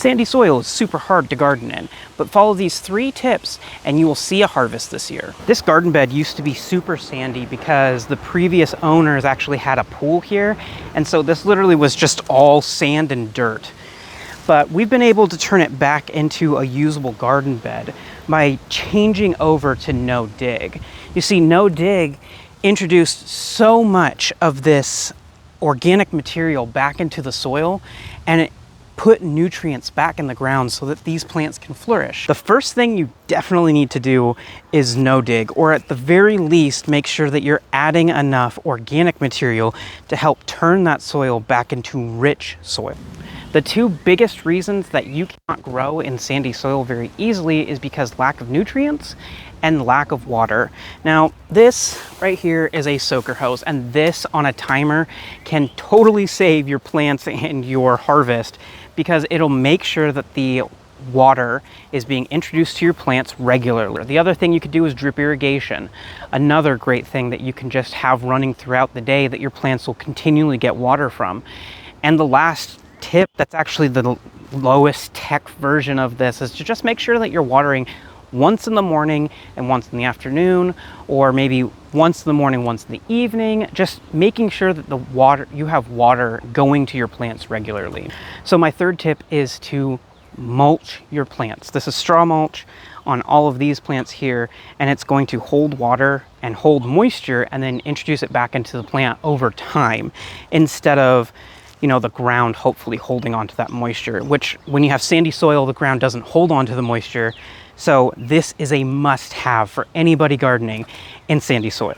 Sandy soil is super hard to garden in, but follow these 3 tips and you will see a harvest this year. This garden bed used to be super sandy because the previous owners actually had a pool here, and so this literally was just all sand and dirt. But we've been able to turn it back into a usable garden bed by changing over to no dig. You see, no dig introduced so much of this organic material back into the soil, and it put nutrients back in the ground so that these plants can flourish. The first thing you definitely need to do is no dig, or at the very least make sure that you're adding enough organic material to help turn that soil back into rich soil. The 2 biggest reasons that you cannot grow in sandy soil very easily is because lack of nutrients and lack of water. Now, this right here is a soaker hose, and this on a timer can totally save your plants and your harvest, because it'll make sure that the water is being introduced to your plants regularly. The other thing you could do is drip irrigation. Another great thing that you can just have running throughout the day that your plants will continually get water from. And the last tip, that's actually the lowest tech version of this, is to just make sure that you're watering once in the morning and once in the afternoon, or maybe once in the morning, once in the evening, just making sure that you have water going to your plants regularly. So my 3rd tip is to mulch your plants. This is straw mulch on all of these plants here, and it's going to hold water and hold moisture and then introduce it back into the plant over time, instead of the ground hopefully holding onto that moisture, which when you have sandy soil, the ground doesn't hold onto the moisture. So this is a must-have for anybody gardening in sandy soil.